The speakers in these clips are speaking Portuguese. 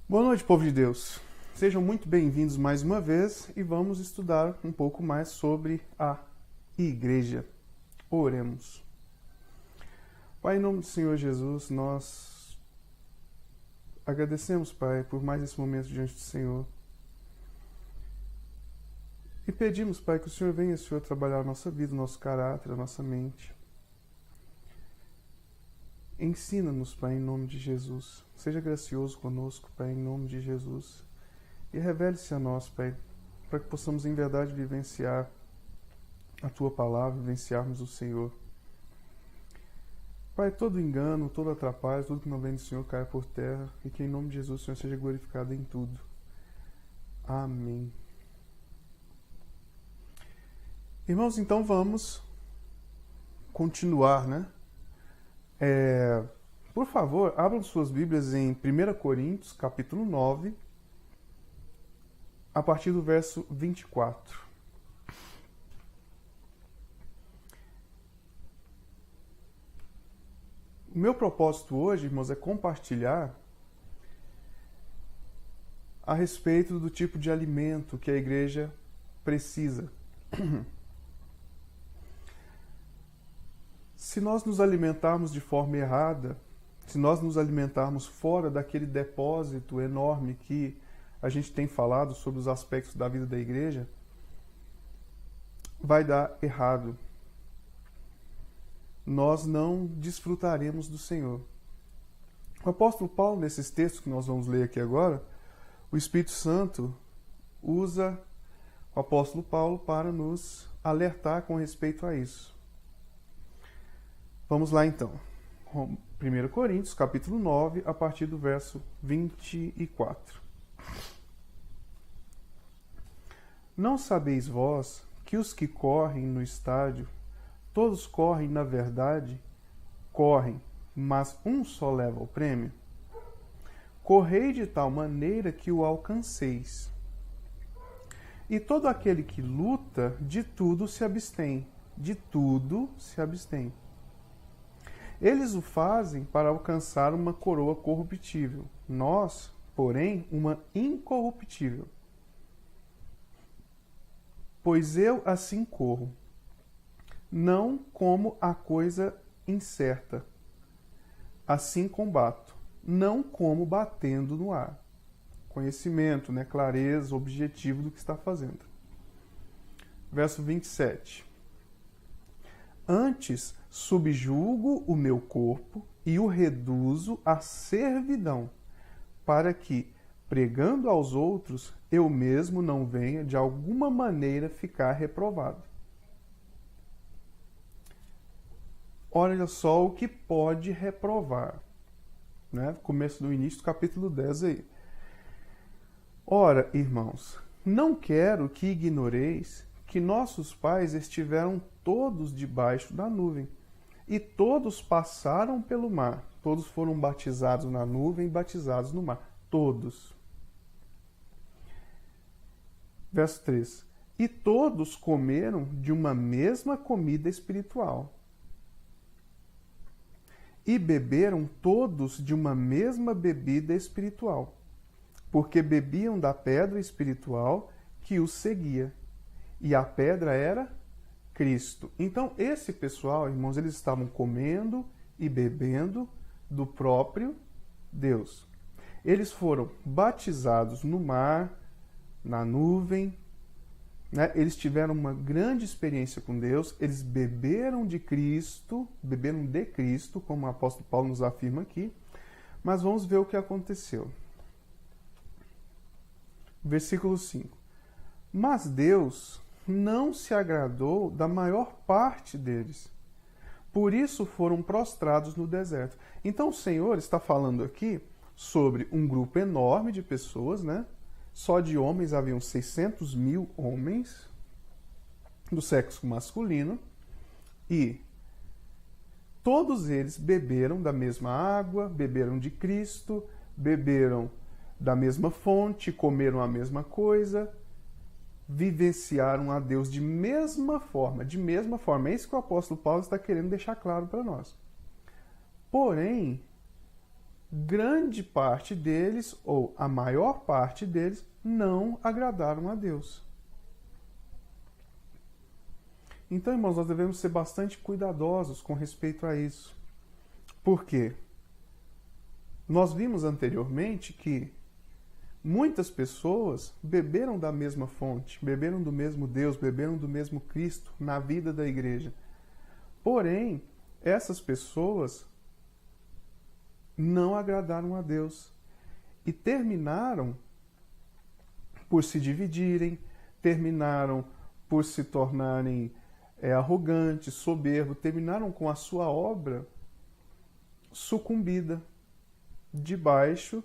Boa noite, povo de Deus. Sejam muito bem-vindos mais uma vez e vamos estudar um pouco mais sobre a igreja. Oremos. Pai, em nome do Senhor Jesus, nós agradecemos, Pai, por mais esse momento diante do Senhor. E pedimos, Pai, que o Senhor venha, Senhor, trabalhar a nossa vida, o nosso caráter, a nossa mente. Ensina-nos, Pai, em nome de Jesus. Seja gracioso conosco, Pai, em nome de Jesus. E revele-se a nós, Pai, para que possamos em verdade vivenciar a Tua palavra, vivenciarmos o Senhor. Pai, todo engano, todo atrapalho, tudo que não vem do Senhor caia por terra e que em nome de Jesus o Senhor seja glorificado em tudo. Amém. Irmãos, então vamos continuar, né? Por favor, abram suas Bíblias em 1 Coríntios, capítulo 9, a partir do verso 24. O meu propósito hoje, irmãos, é compartilhar a respeito do tipo de alimento que a igreja precisa. Se nós nos alimentarmos de forma errada, se nós nos alimentarmos fora daquele depósito enorme que a gente tem falado sobre os aspectos da vida da igreja, vai dar errado. Nós não desfrutaremos do Senhor. O apóstolo Paulo, nesses textos que nós vamos ler aqui agora, o Espírito Santo usa o apóstolo Paulo para nos alertar com respeito a isso. Vamos lá então. 1 Coríntios, capítulo 9, a partir do verso 24. Não sabeis vós que os que correm no estádio, todos correm na verdade, correm, mas um só leva o prêmio? Correi de tal maneira que o alcanceis. E todo aquele que luta, de tudo se abstém. De tudo se abstém. Eles o fazem para alcançar uma coroa corruptível. Nós, porém, uma incorruptível. Pois eu assim corro, não como a coisa incerta. Assim combato, não como batendo no ar. Conhecimento, né? Clareza, objetivo do que está fazendo. Verso 27. Antes subjugo o meu corpo e o reduzo à servidão, para que, pregando aos outros, eu mesmo não venha de alguma maneira ficar reprovado. Olha só o que pode reprovar, né? Começo do início do capítulo 10 aí. Ora, irmãos, não quero que ignoreis que nossos pais estiveram todos debaixo da nuvem, e todos passaram pelo mar. Todos foram batizados na nuvem e batizados no mar. Todos. Verso 3. E todos comeram de uma mesma comida espiritual. E beberam todos de uma mesma bebida espiritual, porque bebiam da pedra espiritual que os seguia. E a pedra era Cristo. Então, esse pessoal, irmãos, eles estavam comendo e bebendo do próprio Deus. Eles foram batizados no mar, na nuvem, né? Eles tiveram uma grande experiência com Deus, eles beberam de Cristo, como o apóstolo Paulo nos afirma aqui, mas vamos ver o que aconteceu. Versículo 5. Mas Deus não se agradou da maior parte deles. Por isso foram prostrados no deserto. Então o Senhor está falando aqui sobre um grupo enorme de pessoas, né? Só de homens haviam 600 mil homens do sexo masculino e todos eles beberam da mesma água, beberam de Cristo, beberam da mesma fonte, comeram a mesma coisa, vivenciaram a Deus de mesma forma. É isso que o apóstolo Paulo está querendo deixar claro para nós. Porém, grande parte deles, ou a maior parte deles, não agradaram a Deus. Então, irmãos, nós devemos ser bastante cuidadosos com respeito a isso. Por quê? Nós vimos anteriormente que muitas pessoas beberam da mesma fonte, beberam do mesmo Deus, beberam do mesmo Cristo na vida da igreja. Porém, essas pessoas não agradaram a Deus e terminaram por se dividirem, terminaram por se tornarem arrogantes, soberbos, terminaram com a sua obra sucumbida debaixo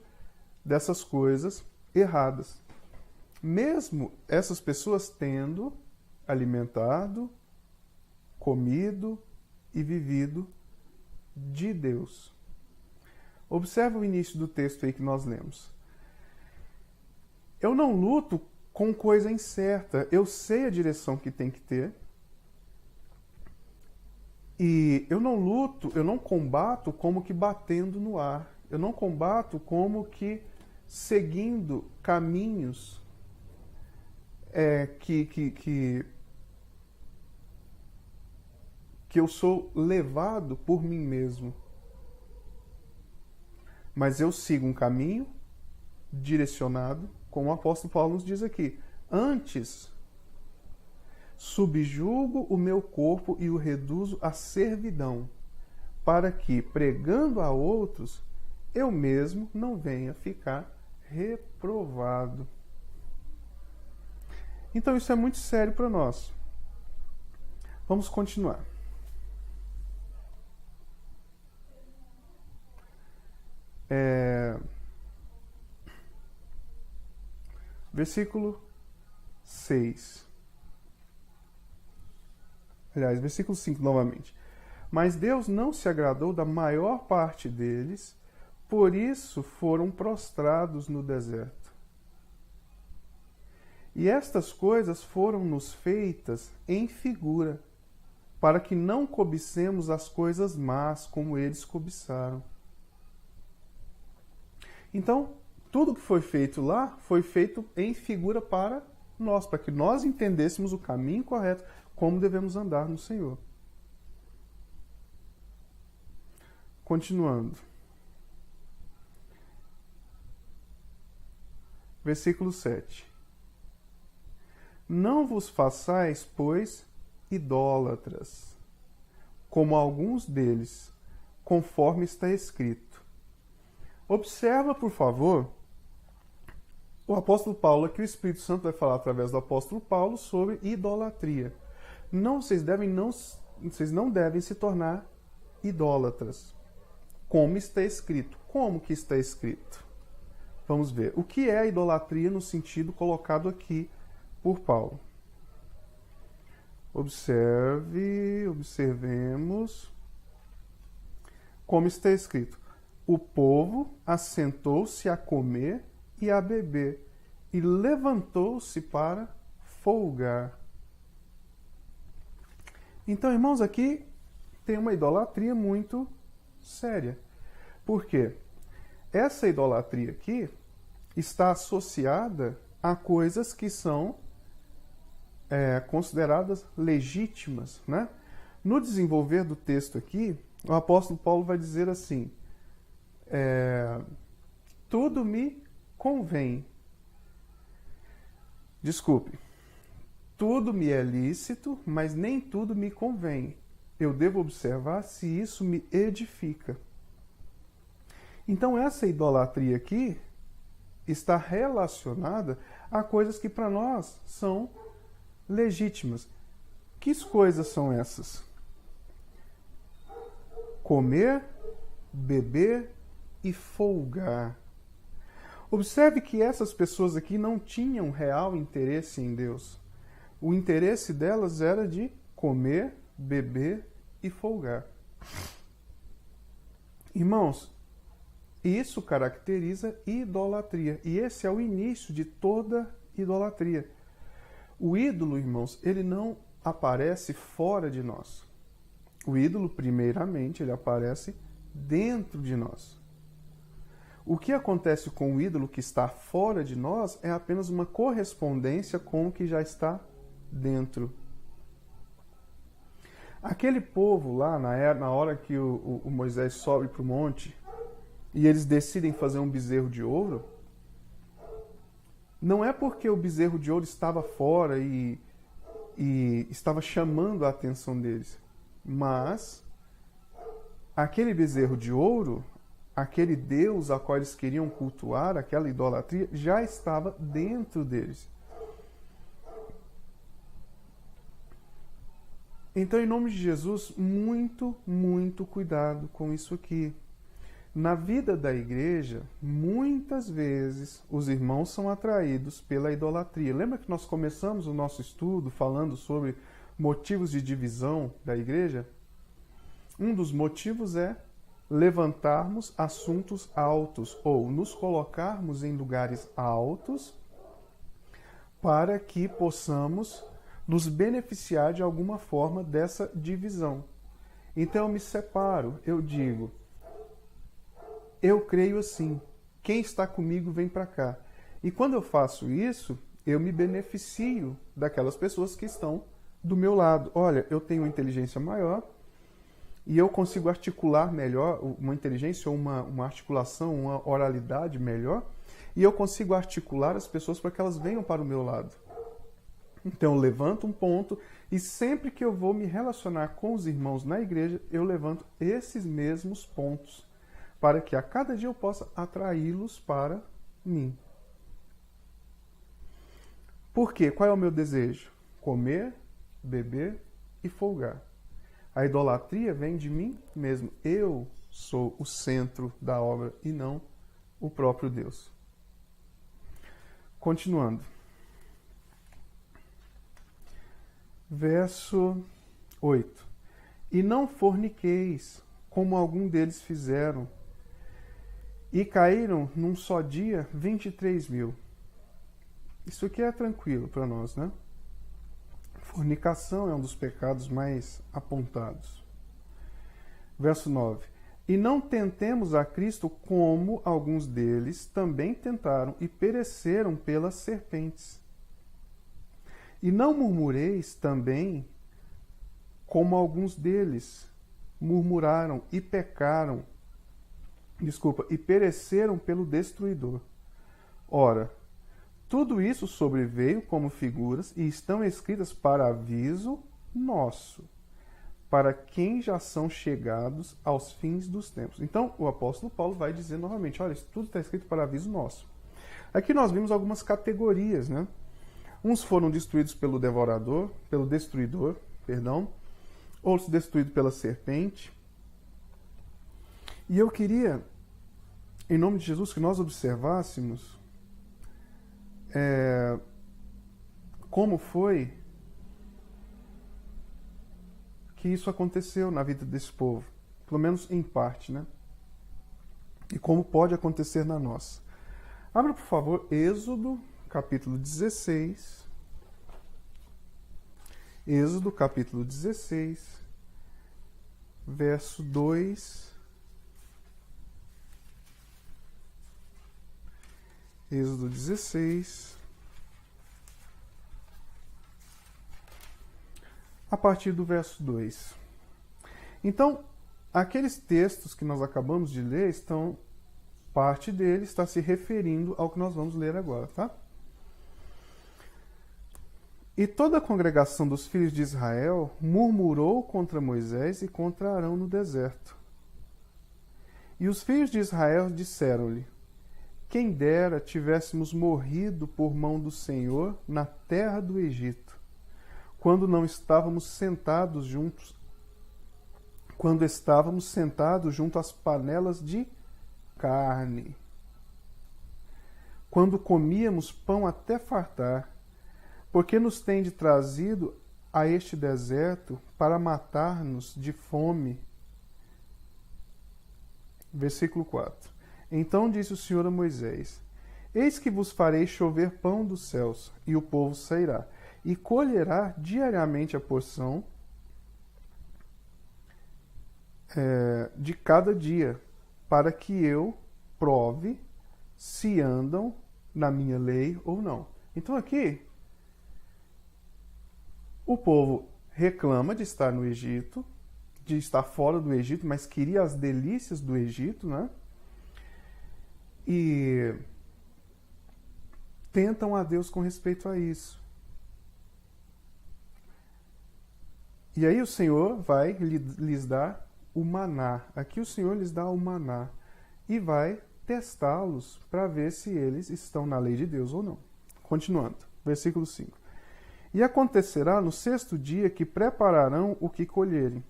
dessas coisas erradas. Mesmo essas pessoas tendo alimentado, comido e vivido de Deus. Observa o início do texto aí que nós lemos. Eu não luto com coisa incerta, eu sei a direção que tem que ter. E eu não luto, eu não combato como que batendo no ar. Eu não combato como que seguindo caminhos que eu sou levado por mim mesmo. Mas eu sigo um caminho direcionado, como o apóstolo Paulo nos diz aqui. Antes, subjugo o meu corpo e o reduzo à servidão, para que, pregando a outros, eu mesmo não venha ficar reprovado. Então isso é muito sério para nós. Vamos continuar. Versículo 6. Aliás, versículo 5 novamente. Mas Deus não se agradou da maior parte deles, por isso foram prostrados no deserto. E estas coisas foram-nos feitas em figura, para que não cobicemos as coisas más como eles cobiçaram. Então, tudo que foi feito lá foi feito em figura para nós, para que nós entendêssemos o caminho correto, como devemos andar no Senhor. Continuando. Versículo 7. Não vos façais, pois, idólatras, como alguns deles, conforme está escrito. Observa, por favor, o apóstolo Paulo, aqui o Espírito Santo vai falar através do apóstolo Paulo sobre idolatria. Vocês não devem se tornar idólatras, como está escrito. Como que está escrito? Vamos ver. O que é a idolatria no sentido colocado aqui por Paulo? Observemos como está escrito. O povo assentou-se a comer e a beber, e levantou-se para folgar. Então, irmãos, aqui tem uma idolatria muito séria. Por quê? Essa idolatria aqui está associada a coisas que são consideradas legítimas, né? No desenvolver do texto aqui, o apóstolo Paulo vai dizer assim: tudo me convém. Desculpe. Tudo me é lícito, mas nem tudo me convém. Eu devo observar se isso me edifica. Então, essa idolatria aqui está relacionada a coisas que para nós são legítimas. Que coisas são essas? Comer, beber e folgar. Observe que essas pessoas aqui não tinham real interesse em Deus. O interesse delas era de comer, beber e folgar. Irmãos, isso caracteriza idolatria. E esse é o início de toda idolatria. O ídolo, irmãos, ele não aparece fora de nós. O ídolo, primeiramente, ele aparece dentro de nós. O que acontece com o ídolo que está fora de nós é apenas uma correspondência com o que já está dentro. Aquele povo lá, na hora que o Moisés sobe para o monte e eles decidem fazer um bezerro de ouro, não é porque o bezerro de ouro estava fora e estava chamando a atenção deles, mas aquele bezerro de ouro, aquele Deus a qual eles queriam cultuar, aquela idolatria, já estava dentro deles. Então, em nome de Jesus, muito, muito cuidado com isso aqui. Na vida da igreja, muitas vezes os irmãos são atraídos pela idolatria. Lembra que nós começamos o nosso estudo falando sobre motivos de divisão da igreja? Um dos motivos é levantarmos assuntos altos ou nos colocarmos em lugares altos para que possamos nos beneficiar de alguma forma dessa divisão. Então eu me separo, eu digo, eu creio assim, quem está comigo vem para cá. E quando eu faço isso, eu me beneficio daquelas pessoas que estão do meu lado. Olha, eu tenho uma inteligência maior e eu consigo articular melhor, uma inteligência, uma articulação, uma oralidade melhor, e eu consigo articular as pessoas para que elas venham para o meu lado. Então eu levanto um ponto e sempre que eu vou me relacionar com os irmãos na igreja, eu levanto esses mesmos pontos para que a cada dia eu possa atraí-los para mim. Por quê? Qual é o meu desejo? Comer, beber e folgar. A idolatria vem de mim mesmo. Eu sou o centro da obra e não o próprio Deus. Continuando. Verso 8. E não forniqueis, como algum deles fizeram, e caíram num só dia 23.000. Isso aqui é tranquilo para nós, né? Fornicação é um dos pecados mais apontados. Verso 9. E não tentemos a Cristo como alguns deles também tentaram e pereceram pelas serpentes. E não murmureis também como alguns deles murmuraram e pecaram, e pereceram pelo destruidor. Ora, tudo isso sobreveio como figuras e estão escritas para aviso nosso, para quem já são chegados aos fins dos tempos. Então, o apóstolo Paulo vai dizer novamente, olha, isso tudo está escrito para aviso nosso. Aqui nós vimos algumas categorias, né? Uns foram destruídos pelo destruidor, outros destruídos pela serpente. E eu queria, em nome de Jesus, que nós observássemos como foi que isso aconteceu na vida desse povo, pelo menos em parte, né? E como pode acontecer na nossa. Abra, por favor, Êxodo, capítulo 16. Êxodo, capítulo 16, verso 2. Êxodo 16, a partir do verso 2. Então, aqueles textos que nós acabamos de ler, parte deles está se referindo ao que nós vamos ler agora, tá? E toda a congregação dos filhos de Israel murmurou contra Moisés e contra Arão no deserto. E os filhos de Israel disseram-lhe, quem dera tivéssemos morrido por mão do Senhor na terra do Egito, quando estávamos sentados junto às panelas de carne, quando comíamos pão até fartar, porque nos tende trazido a este deserto para matar-nos de fome. Versículo 4. Então disse o Senhor a Moisés, eis que vos farei chover pão dos céus, e o povo sairá, e colherá diariamente a porção de cada dia, para que eu prove se andam na minha lei ou não. Então aqui, o povo reclama de estar no Egito, de estar fora do Egito, mas queria as delícias do Egito, né? E tentam a Deus com respeito a isso. E aí o Senhor vai lhes dar o maná. Aqui o Senhor lhes dá o maná e vai testá-los para ver se eles estão na lei de Deus ou não. Continuando, versículo 5. E acontecerá no 6º dia que prepararão o que colherem,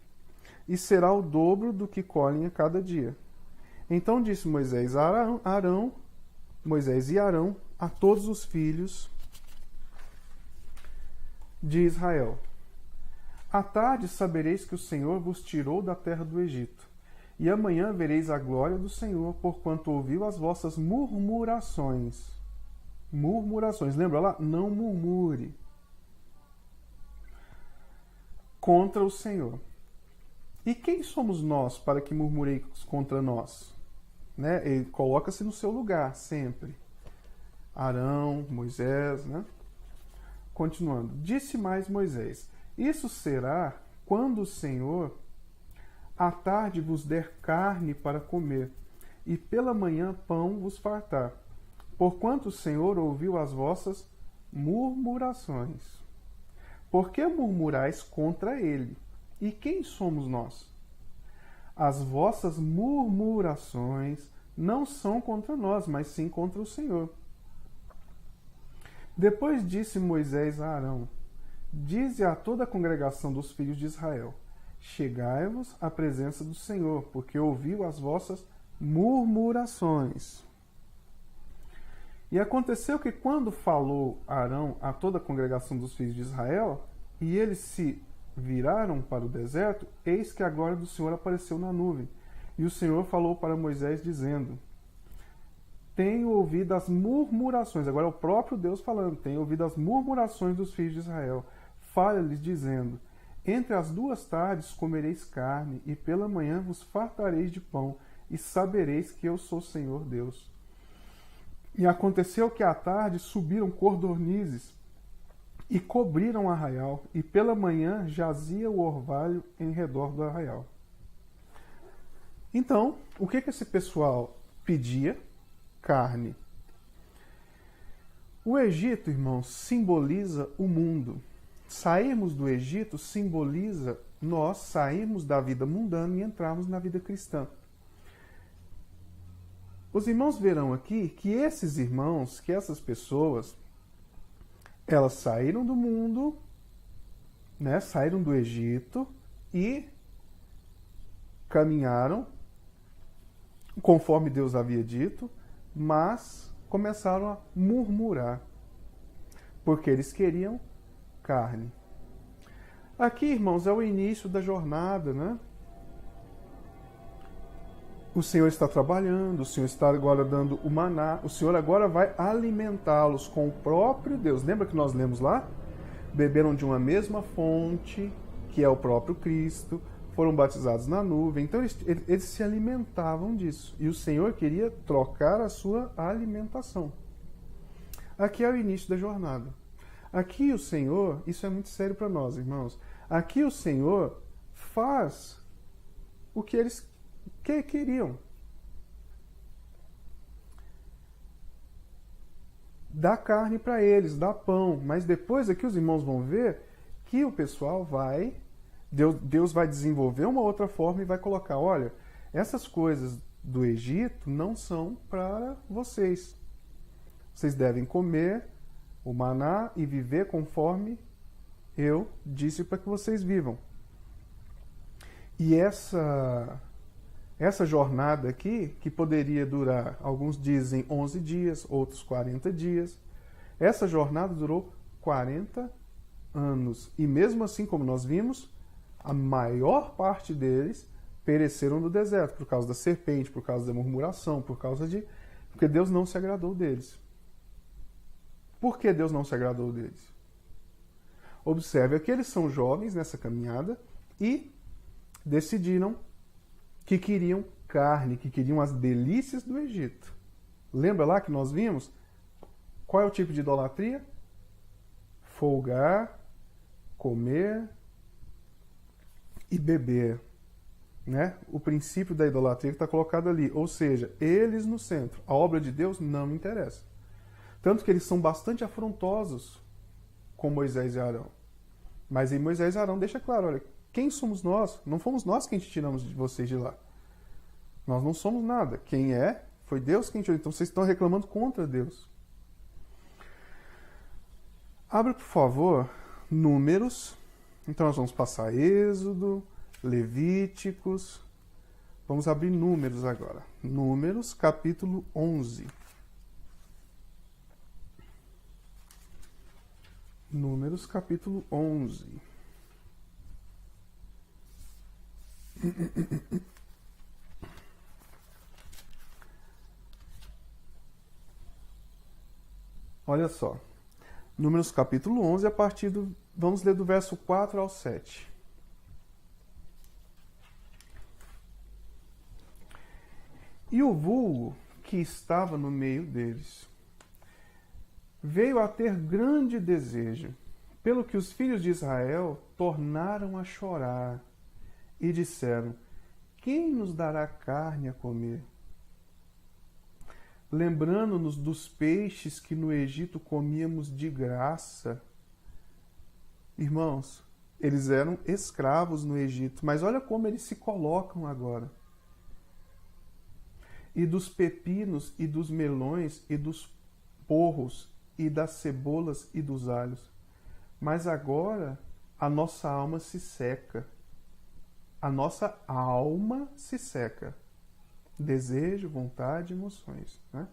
e será o dobro do que colhem a cada dia. Então disse Moisés e Arão a todos os filhos de Israel: à tarde sabereis que o Senhor vos tirou da terra do Egito, e amanhã vereis a glória do Senhor, porquanto ouviu as vossas murmurações. Murmurações, lembra lá? Não murmure contra o Senhor. E quem somos nós para que murmureis contra nós? Né? Ele coloca-se no seu lugar sempre. Arão, Moisés, né? Continuando. Disse mais Moisés: isso será quando o Senhor à tarde vos der carne para comer, e pela manhã pão vos fartar, porquanto o Senhor ouviu as vossas murmurações. Por que murmurais contra ele? E quem somos nós? As vossas murmurações não são contra nós, mas sim contra o Senhor. Depois disse Moisés a Arão: dize a toda a congregação dos filhos de Israel: chegai-vos à presença do Senhor, porque ouviu as vossas murmurações. E aconteceu que quando falou Arão a toda a congregação dos filhos de Israel, e eles se viraram para o deserto, eis que a glória do Senhor apareceu na nuvem. E o Senhor falou para Moisés, dizendo: tenho ouvido as murmurações. Agora é o próprio Deus falando. Tenho ouvido as murmurações dos filhos de Israel. Fala-lhes, dizendo: entre as 2 tardes comereis carne, e pela manhã vos fartareis de pão, e sabereis que eu sou o Senhor Deus. E aconteceu que à tarde subiram cordornizes e cobriram o arraial, e pela manhã jazia o orvalho em redor do arraial. Então, o que esse pessoal pedia? Carne. O Egito, irmãos, simboliza o mundo. Sairmos do Egito simboliza nós sairmos da vida mundana e entrarmos na vida cristã. Os irmãos verão aqui que esses irmãos, que essas pessoas, elas saíram do mundo, né, saíram do Egito e caminharam conforme Deus havia dito, mas começaram a murmurar, porque eles queriam carne. Aqui, irmãos, é o início da jornada, né? O Senhor está trabalhando, o Senhor está agora dando o maná, o Senhor agora vai alimentá-los com o próprio Deus. Lembra que nós lemos lá? Beberam de uma mesma fonte, que é o próprio Cristo, foram batizados na nuvem. Então eles se alimentavam disso. E o Senhor queria trocar a sua alimentação. Aqui é o início da jornada. Aqui o Senhor, isso é muito sério para nós, irmãos. Aqui o Senhor faz o que eles queriam. Dá carne para eles, dá pão. Mas depois aqui os irmãos vão ver que o pessoal vai... Deus vai desenvolver uma outra forma e vai colocar: olha, essas coisas do Egito não são para vocês. Vocês devem comer o maná e viver conforme eu disse para que vocês vivam. E essa jornada aqui, que poderia durar, alguns dizem 11 dias, outros 40 dias, essa jornada durou 40 anos. E mesmo assim, como nós vimos, a maior parte deles pereceram no deserto, por causa da serpente, por causa da murmuração, porque Deus não se agradou deles. Por que Deus não se agradou deles? Observe que eles são jovens nessa caminhada e decidiram que queriam carne, que queriam as delícias do Egito. Lembra lá que nós vimos? Qual é o tipo de idolatria? Folgar, comer e beber. Né? O princípio da idolatria está colocado ali. Ou seja, eles no centro. A obra de Deus não me interessa. Tanto que eles são bastante afrontosos com Moisés e Arão. Mas em Moisés e Arão deixa claro, olha, quem somos nós? Não fomos nós quem te tiramos de vocês de lá. Nós não somos nada. Quem é, foi Deus quem tirou. Então vocês estão reclamando contra Deus. Abra, por favor, Números. Então nós vamos passar Êxodo, Levíticos. Vamos abrir Números agora. Números, capítulo 11. Números, capítulo 11. Olha só. Números, capítulo 11, a partir do... Vamos ler do verso 4 ao 7. E o vulgo que estava no meio deles veio a ter grande desejo, pelo que os filhos de Israel tornaram a chorar e disseram: quem nos dará carne a comer? Lembrando-nos dos peixes que no Egito comíamos de graça. Irmãos, eles eram escravos no Egito, mas olha como eles se colocam agora. E dos pepinos e dos melões e dos porros e das cebolas e dos alhos. Mas agora a nossa alma se seca. A nossa alma se seca. Desejo, vontade, emoções. Né?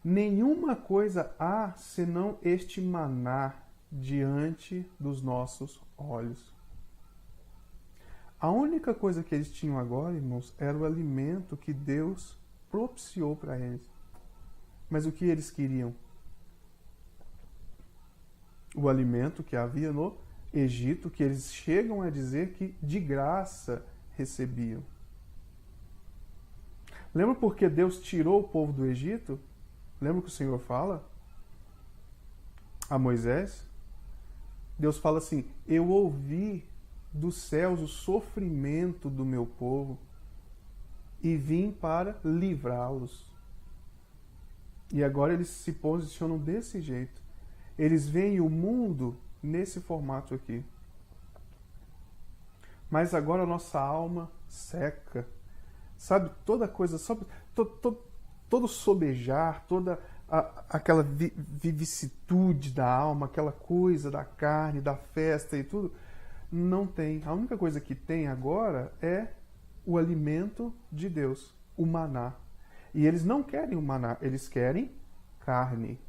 Nenhuma coisa há senão este maná diante dos nossos olhos. A única coisa que eles tinham agora, irmãos, era o alimento que Deus propiciou para eles. Mas o que eles queriam? O alimento que havia no Egito, que eles chegam a dizer que de graça recebiam. Lembra por que Deus tirou o povo do Egito? Lembra que o Senhor fala a Moisés? Deus fala assim: eu ouvi dos céus o sofrimento do meu povo e vim para livrá-los. E agora eles se posicionam desse jeito. Eles veem o mundo nesse formato aqui. Mas agora a nossa alma seca. Sabe, toda coisa, todo sobejar, toda aquela vivicitude da alma, aquela coisa da carne, da festa e tudo, não tem. A única coisa que tem agora é o alimento de Deus, o maná. E eles não querem o maná, eles querem carne.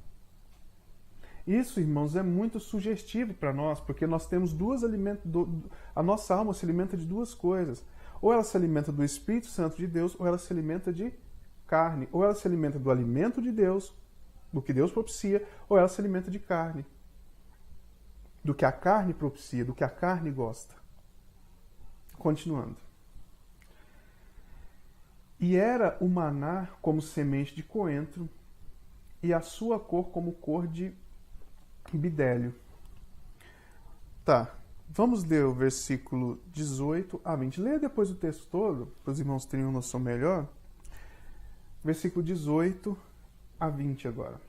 Isso, irmãos, é muito sugestivo para nós, porque nós temos duas alimentos. A nossa alma se alimenta de duas coisas. Ou ela se alimenta do Espírito Santo de Deus, ou ela se alimenta de carne. Ou ela se alimenta do alimento de Deus, do que Deus propicia, ou ela se alimenta de carne. Do que a carne propicia, do que a carne gosta. Continuando. E era o maná como semente de coentro, e a sua cor como cor de bidélio. Tá, vamos ler o versículo 18 a 20. Leia depois o texto todo, para os irmãos terem uma noção melhor. Versículo 18 a 20 agora.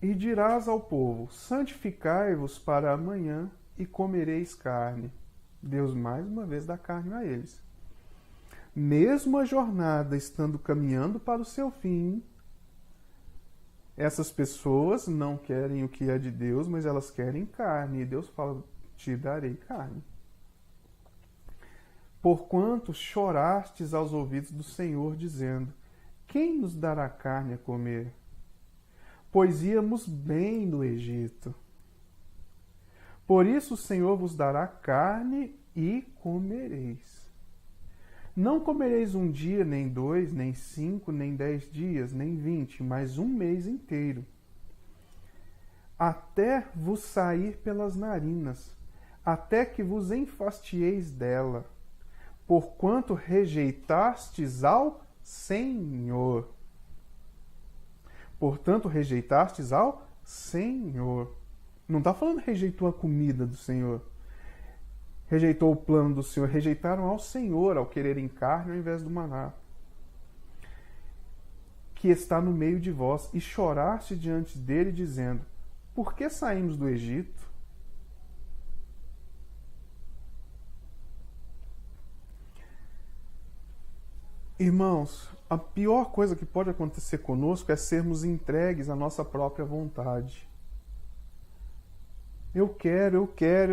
E dirás ao povo: santificai-vos para amanhã e comereis carne. Deus mais uma vez dá carne a eles. Mesmo a jornada estando caminhando para o seu fim, essas pessoas não querem o que é de Deus, mas elas querem carne. E Deus fala: te darei carne. Porquanto chorastes aos ouvidos do Senhor, dizendo: quem nos dará carne a comer? Pois íamos bem no Egito. Por isso o Senhor vos dará carne e comereis. Não comereis um dia, nem 2, nem 5, nem 10 dias, nem 20, mas um mês inteiro. Até vos sair pelas narinas, até que vos enfastieis dela, porquanto rejeitastes ao Senhor. Portanto, rejeitastes ao Senhor. Não está falando rejeitou a comida do Senhor. Rejeitou o plano do Senhor. Rejeitaram ao Senhor ao quererem carne ao invés do maná, que está no meio de vós, e choraste diante dele, dizendo: por que saímos do Egito? Irmãos, a pior coisa que pode acontecer conosco é sermos entregues à nossa própria vontade. Eu quero. Quer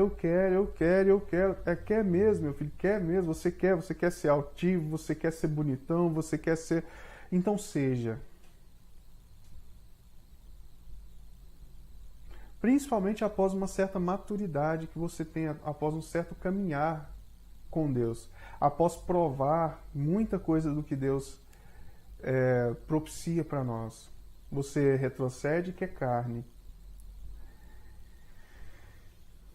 mesmo, meu filho, quer mesmo. Você quer ser altivo, você quer ser bonitão, você quer ser... Então seja. Principalmente após uma certa maturidade que você tem, após um certo caminhar com Deus, após provar muita coisa do que Deus propicia para nós. Você retrocede e quer carne.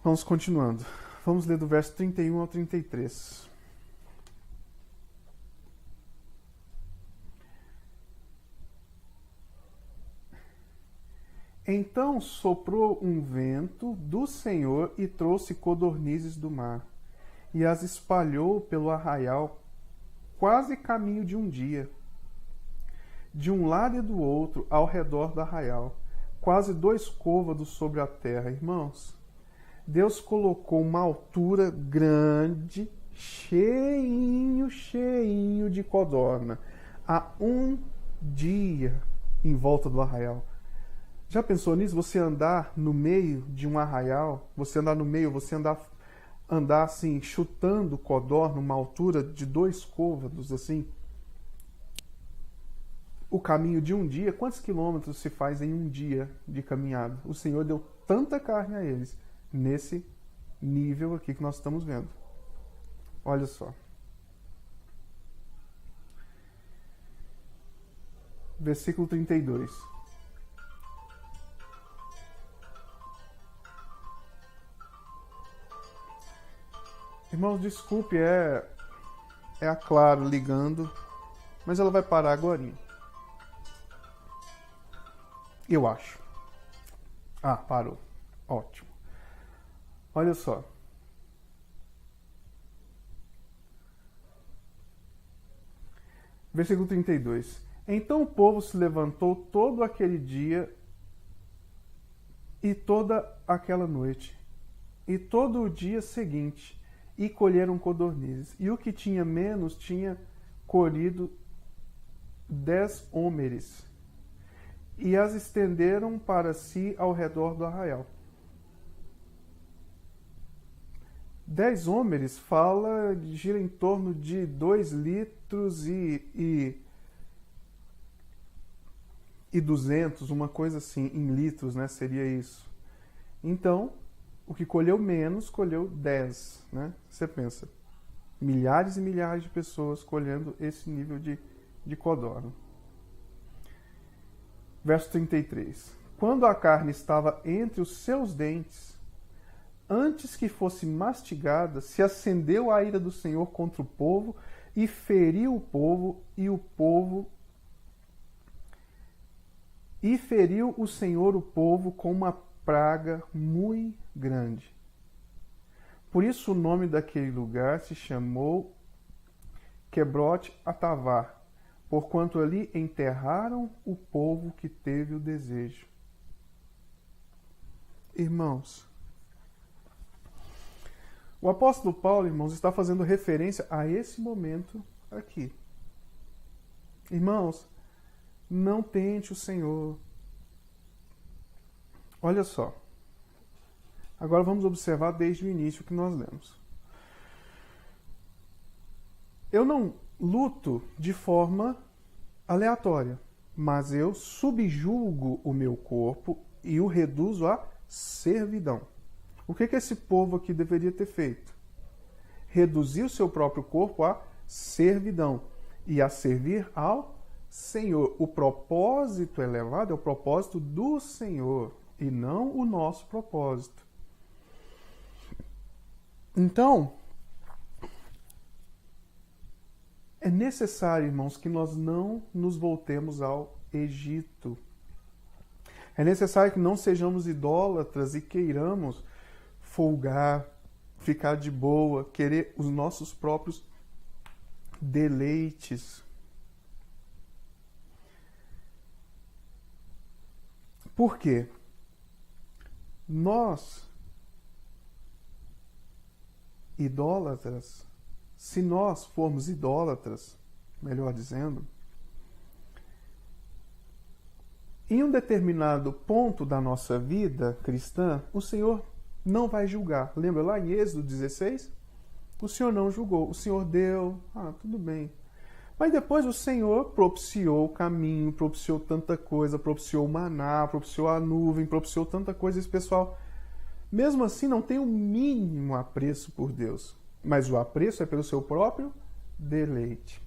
Vamos continuando. Vamos ler do verso 31 ao 33. Então soprou um vento do Senhor e trouxe codornizes do mar, e as espalhou pelo arraial, quase caminho de um dia, de um lado e do outro, ao redor do arraial, quase 2 côvados sobre a terra. Irmãos, Deus colocou uma altura grande, cheinho de codorna, há um dia em volta do arraial. Já pensou nisso? Você andar no meio de um arraial, você andar assim, chutando codorna numa altura de 2 côvados, assim. O caminho de um dia, quantos quilômetros se faz em um dia de caminhada? O Senhor deu tanta carne a eles, nesse nível aqui que nós estamos vendo. Olha só. Versículo 32. Irmãos, desculpe, é a Claro ligando, mas ela vai parar agorinha. Eu acho. Ah, parou. Ótimo. Olha só. Versículo 32. Então o povo se levantou todo aquele dia e toda aquela noite, e todo o dia seguinte, e colheram codornizes. E o que tinha menos tinha colhido 10 hómeres, e as estenderam para si ao redor do arraial. 10 hómeres gira em torno de 2 litros e 200, uma coisa assim, em litros, né? Seria isso. Então, o que colheu menos, colheu 10, né? Você pensa, milhares e milhares de pessoas colhendo esse nível de codorna. Verso 33. Quando a carne estava entre os seus dentes, antes que fosse mastigada, se acendeu a ira do Senhor contra o povo e feriu o povo, e feriu o Senhor o povo com uma praga muito grande. Por isso o nome daquele lugar se chamou Quebrote Atavar, porquanto ali enterraram o povo que teve o desejo. Irmãos, o apóstolo Paulo, irmãos, está fazendo referência a esse momento aqui. Irmãos, não tente o Senhor. Olha só. Agora vamos observar desde o início que nós lemos. Eu não luto de forma aleatória, mas eu subjugo o meu corpo e o reduzo à servidão. O que esse povo aqui deveria ter feito? Reduzir o seu próprio corpo à servidão e a servir ao Senhor. O propósito elevado é o propósito do Senhor e não o nosso propósito. Então, é necessário, irmãos, que nós não nos voltemos ao Egito. É necessário que não sejamos idólatras e queiramos folgar, ficar de boa, querer os nossos próprios deleites. Por quê? Nós, idólatras, se nós formos idólatras, melhor dizendo, em um determinado ponto da nossa vida cristã, o Senhor não vai julgar. Lembra lá em Êxodo 16? O Senhor não julgou, o Senhor deu, tudo bem. Mas depois o Senhor propiciou o caminho, propiciou tanta coisa, propiciou o maná, propiciou a nuvem, propiciou tanta coisa. Esse pessoal, mesmo assim, não tem o mínimo apreço por Deus. Mas o apreço é pelo seu próprio deleite.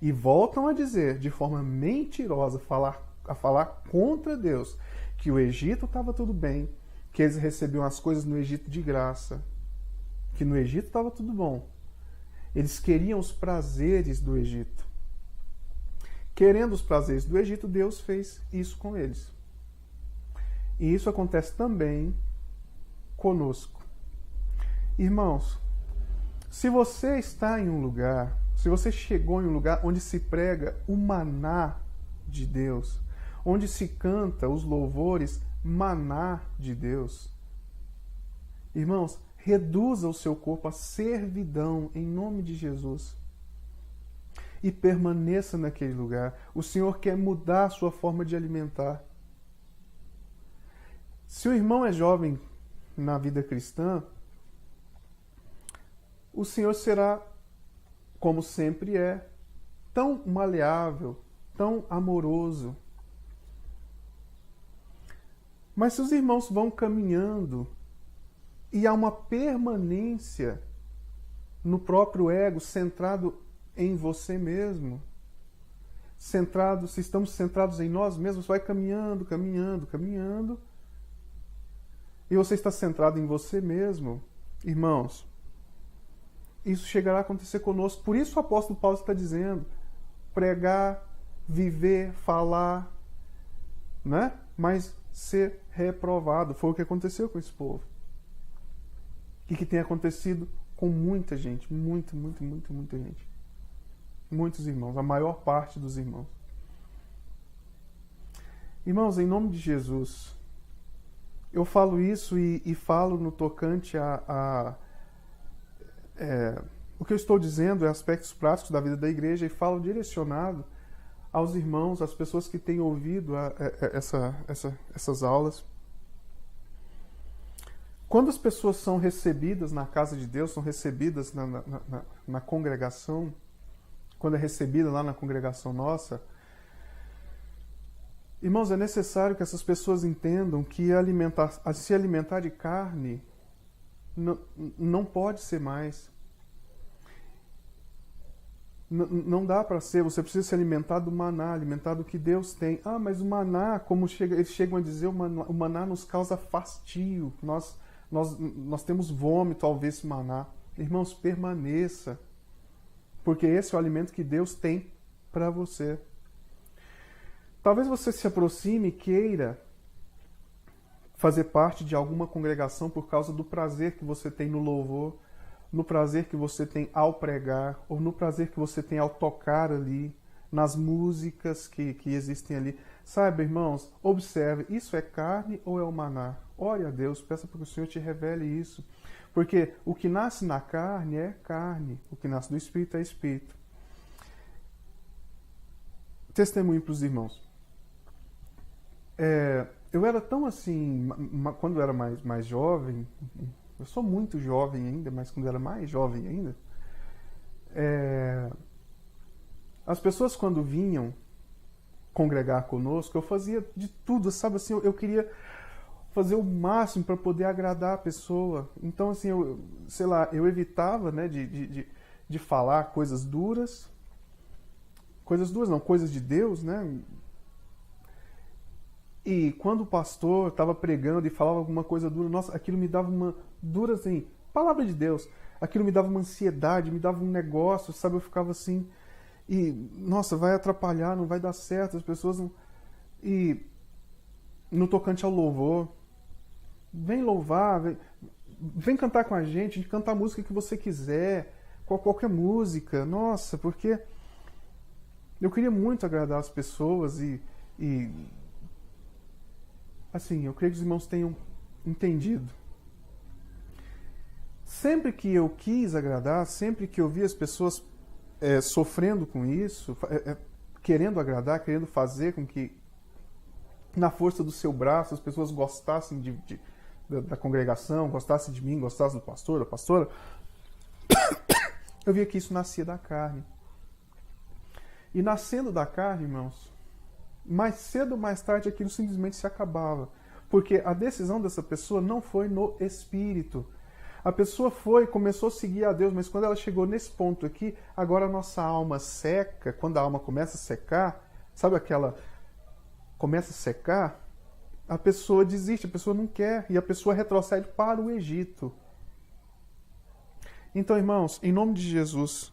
E voltam a dizer, de forma mentirosa, a falar contra Deus, que o Egito estava tudo bem, que eles recebiam as coisas no Egito de graça, que no Egito estava tudo bom. Eles queriam os prazeres do Egito. Querendo os prazeres do Egito, Deus fez isso com eles. E isso acontece também conosco. Irmãos, se você está em um lugar, se você chegou em um lugar onde se prega o maná de Deus, onde se canta os louvores maná de Deus, irmãos, reduza o seu corpo à servidão em nome de Jesus e permaneça naquele lugar. O Senhor quer mudar a sua forma de alimentar. Se o irmão é jovem na vida cristã, o Senhor será, como sempre é, tão maleável, tão amoroso. Mas se os irmãos vão caminhando e há uma permanência no próprio ego, centrado em você mesmo, se estamos centrados em nós mesmos, vai caminhando, caminhando, caminhando, e você está centrado em você mesmo, irmãos, isso chegará a acontecer conosco. Por isso o apóstolo Paulo está dizendo, pregar, viver, falar, né? Mas ser reprovado. Foi o que aconteceu com esse povo. E que tem acontecido com muita gente, muita gente. Muitos irmãos, a maior parte dos irmãos. Irmãos, em nome de Jesus, eu falo isso e falo no tocante o que eu estou dizendo é aspectos práticos da vida da igreja e falo direcionado aos irmãos, às pessoas que têm ouvido essas aulas. Quando as pessoas são recebidas na casa de Deus, são recebidas na congregação, quando é recebida lá na congregação nossa, irmãos, é necessário que essas pessoas entendam que se alimentar de carne não pode ser mais. Não dá para ser, você precisa se alimentar do maná, alimentar do que Deus tem. Mas o maná, eles chegam a dizer, o maná nos causa fastio, nós temos vômito ao ver esse maná. Irmãos, permaneça, porque esse é o alimento que Deus tem para você. Talvez você se aproxime e queira fazer parte de alguma congregação por causa do prazer que você tem no louvor, no prazer que você tem ao pregar, ou no prazer que você tem ao tocar ali, nas músicas que existem ali. Saiba, irmãos, observe, isso é carne ou é o maná? Ore a Deus, peça para que o Senhor te revele isso. Porque o que nasce na carne é carne, o que nasce do Espírito é Espírito. Testemunho para os irmãos. Eu era tão assim, quando eu era mais jovem, eu sou muito jovem ainda, mas quando eu era mais jovem ainda, as pessoas quando vinham congregar conosco, eu fazia de tudo, sabe assim, eu queria fazer o máximo para poder agradar a pessoa. Então assim, eu evitava, né, de falar coisas duras não, coisas de Deus, né? E quando o pastor estava pregando e falava alguma coisa dura, nossa, aquilo me dava uma dura assim, palavra de Deus. Aquilo me dava uma ansiedade, me dava um negócio, sabe? Eu ficava assim, e, nossa, vai atrapalhar, não vai dar certo, as pessoas não... E no tocante ao louvor, vem louvar, vem cantar com a gente canta a música que você quiser, qualquer música, nossa, porque eu queria muito agradar as pessoas e assim, eu creio que os irmãos tenham entendido. Sempre que eu quis agradar, sempre que eu vi as pessoas sofrendo com isso, querendo agradar, querendo fazer com que, na força do seu braço, as pessoas gostassem da congregação, gostassem de mim, gostassem do pastor, da pastora, eu via que isso nascia da carne. E nascendo da carne, irmãos, mais cedo ou mais tarde aquilo simplesmente se acabava. Porque a decisão dessa pessoa não foi no espírito. A pessoa começou a seguir a Deus, mas quando ela chegou nesse ponto aqui, agora a nossa alma seca, quando a alma começa a secar, sabe aquela... começa a secar, a pessoa desiste, a pessoa não quer, e a pessoa retrocede para o Egito. Então, irmãos, em nome de Jesus,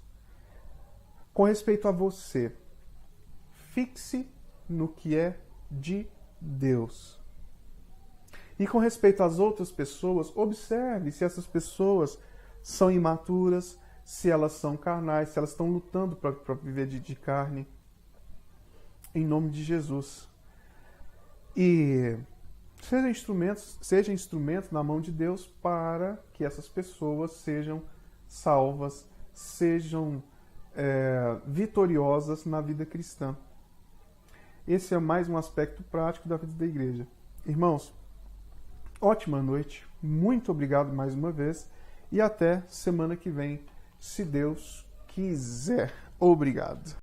com respeito a você, fixe no que é de Deus. E com respeito às outras pessoas, observe se essas pessoas são imaturas, se elas são carnais, se elas estão lutando para viver de carne. Em nome de Jesus. E seja instrumento na mão de Deus para que essas pessoas sejam salvas, sejam vitoriosas na vida cristã. Esse é mais um aspecto prático da vida da igreja. Irmãos, ótima noite, muito obrigado mais uma vez e até semana que vem, se Deus quiser. Obrigado.